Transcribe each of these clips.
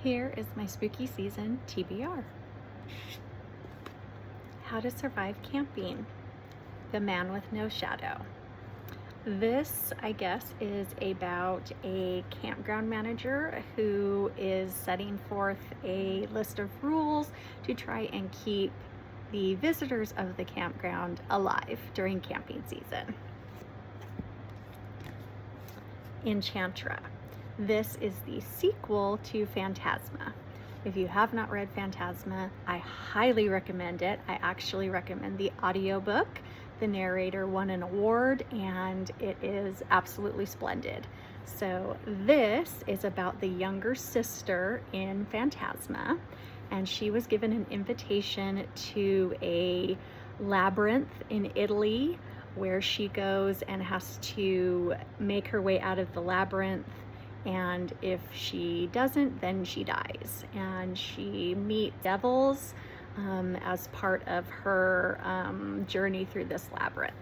Here is my spooky season TBR. How to survive camping. The man with no shadow. This, I guess, is about a campground manager who is setting forth a list of rules to try and keep the visitors of the campground alive during camping season. Enchantra. This is the sequel to Phantasma. If you have not read Phantasma, I highly recommend it. I actually recommend the audiobook. The narrator won an award and it is absolutely splendid. So this is about the younger sister in Phantasma, and she was given an invitation to a labyrinth in Italy where she goes and has to make her way out of the labyrinth. And if she doesn't, then she dies. And she meets devils as part of her journey through this labyrinth.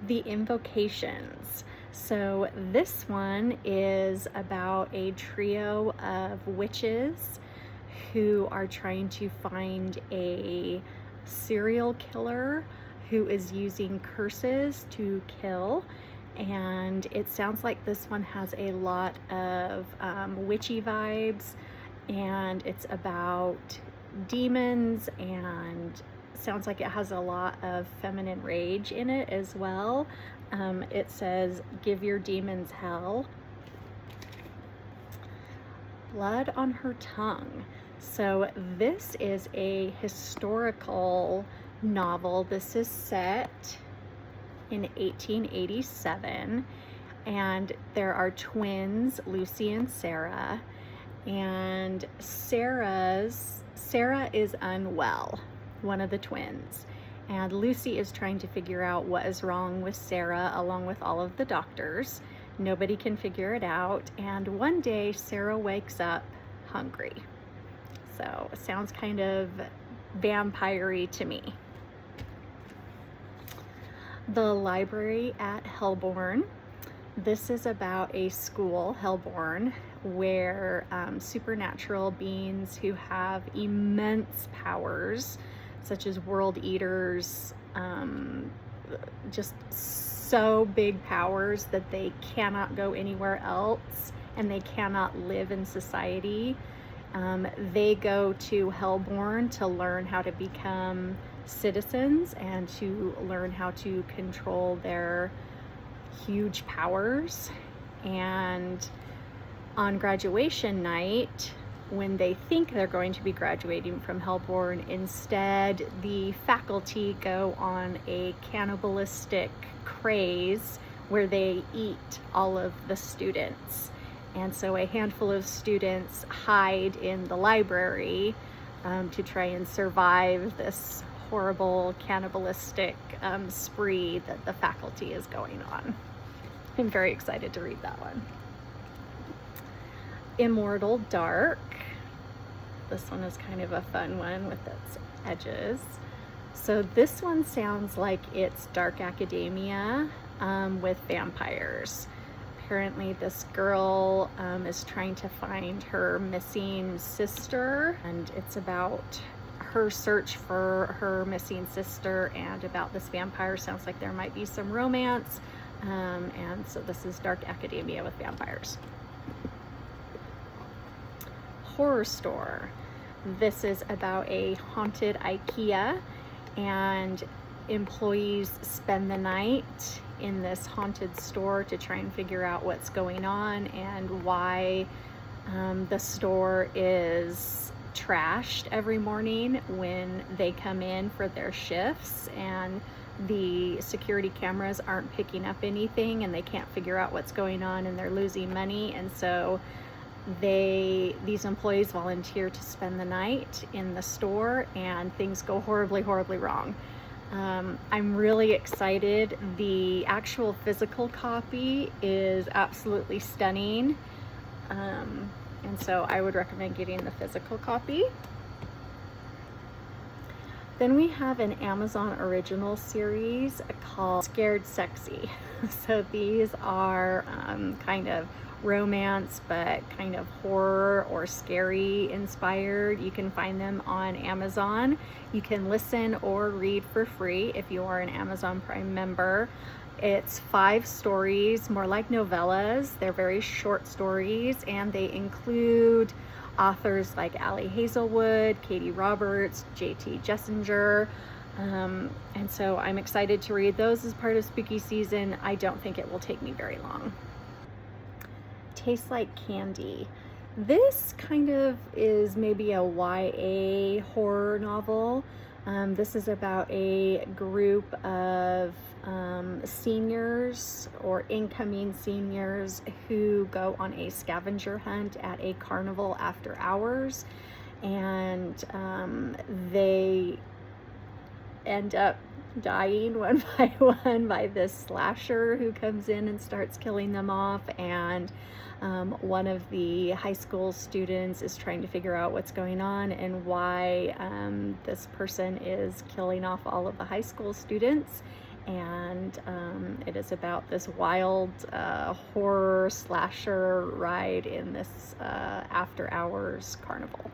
The invocations. So this one is about a trio of witches who are trying to find a serial killer who is using curses to kill. And it sounds like this one has a lot of witchy vibes, and it's about demons, and sounds like it has a lot of feminine rage in it as well. It says, give your demons hell. Blood on her tongue. So this is a historical novel. This is set in 1887, and there are twins, Lucy and Sarah, and Sarah is unwell, one of the twins, and Lucy is trying to figure out what is wrong with Sarah along with all of the doctors. Nobody can figure it out, and one day Sarah wakes up hungry. So it sounds kind of vampire-y to me. The library at Hellborn. This is about a school, Hellborn, where supernatural beings who have immense powers, such as world eaters, just so big powers that they cannot go anywhere else and they cannot live in society. They go to Hellborn to learn how to become citizens and to learn how to control their huge powers. And on graduation night, when they think they're going to be graduating from Hellborn, instead the faculty go on a cannibalistic craze where they eat all of the students. And so a handful of students hide in the library to try and survive this horrible cannibalistic spree that the faculty is going on. I'm very excited to read that one. Immortal Dark. This one is kind of a fun one with its edges. So this one sounds like it's dark academia with vampires. Apparently this girl is trying to find her missing sister, and it's about her search for her missing sister and about this vampire. Sounds like there might be some romance, and so this is dark academia with vampires. Horror Store. This is about a haunted IKEA, and employees spend the night in this haunted store to try and figure out what's going on and why the store is trashed every morning when they come in for their shifts, and the security cameras aren't picking up anything and they can't figure out what's going on and they're losing money. And so these employees volunteer to spend the night in the store, and things go horribly wrong. I'm really excited. The actual physical copy is absolutely stunning, and so I would recommend getting the physical copy. Then we have an Amazon original series called Scared Sexy. So these are kind of romance, but kind of horror or scary inspired. You can find them on Amazon. You can listen or read for free if you are an Amazon Prime member. It's 5 stories, more like novellas. They're very short stories, and they include authors like Ali Hazelwood, Katie Roberts, J.T. Jessinger. And so I'm excited to read those as part of spooky season. I don't think it will take me very long. Tastes Like Candy. This kind of is maybe a YA horror novel. This is about a group of seniors or incoming seniors who go on a scavenger hunt at a carnival after hours, and they end up dying one by one by this slasher who comes in and starts killing them off. And one of the high school students is trying to figure out what's going on and why this person is killing off all of the high school students. And it is about this wild horror slasher ride in this after hours carnival.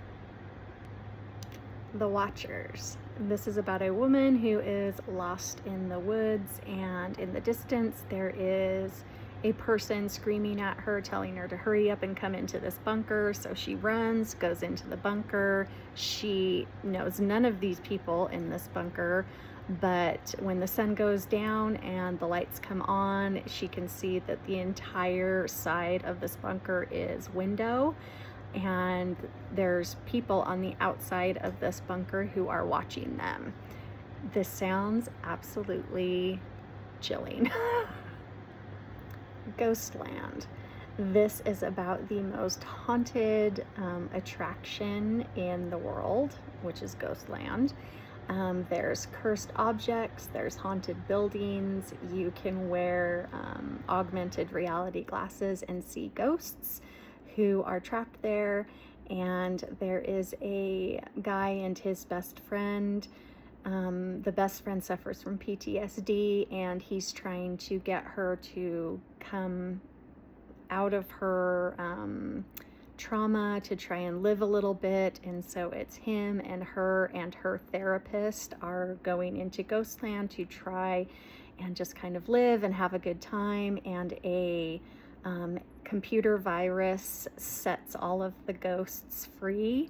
The Watchers. This is about a woman who is lost in the woods, and in the distance there is a person screaming at her, telling her to hurry up and come into this bunker. So she runs, goes into the bunker. She knows none of these people in this bunker, but when the sun goes down and the lights come on, she can see that the entire side of this bunker is window, and there's people on the outside of this bunker who are watching them. This sounds absolutely chilling. Ghostland. This is about the most haunted attraction in the world, which is Ghostland. There's cursed objects, there's haunted buildings. You can wear augmented reality glasses and see ghosts who are trapped there. And there is a guy and his best friend. The best friend suffers from PTSD, and he's trying to get her to come out of her trauma to try and live a little bit. And so it's him and her therapist are going into Ghostland to try and just kind of live and have a good time. And a computer virus sets all of the ghosts free.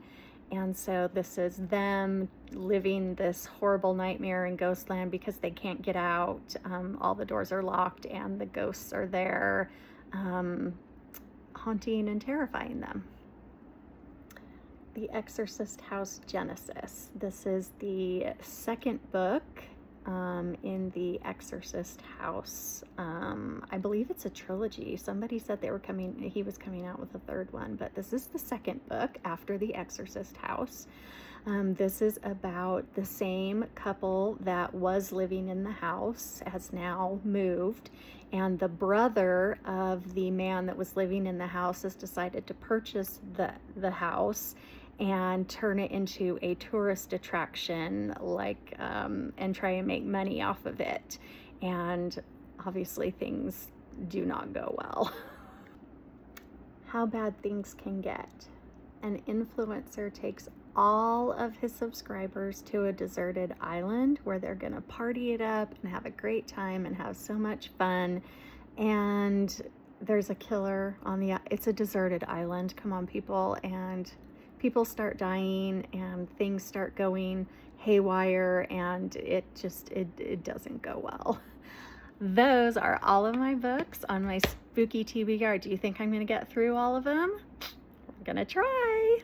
And so this is them living this horrible nightmare in Ghostland because they can't get out. All the doors are locked and the ghosts are there, haunting and terrifying them. The Exorcist House Genesis. This is the second book in the Exorcist House. I believe it's a trilogy. Somebody said he was coming out with a third one, but this is the second book after the Exorcist House. This is about the same couple that was living in the house, has now moved, and the brother of the man that was living in the house has decided to purchase the house and turn it into a tourist attraction, and try and make money off of it. And obviously things do not go well. How Bad Things Can Get. An influencer takes all of his subscribers to a deserted island where they're gonna party it up and have a great time and have so much fun. And there's a killer it's a deserted island, come on people, and people start dying and things start going haywire, and it doesn't go well. Those are all of my books on my Spooky TBR. Do you think I'm gonna get through all of them? We're gonna try.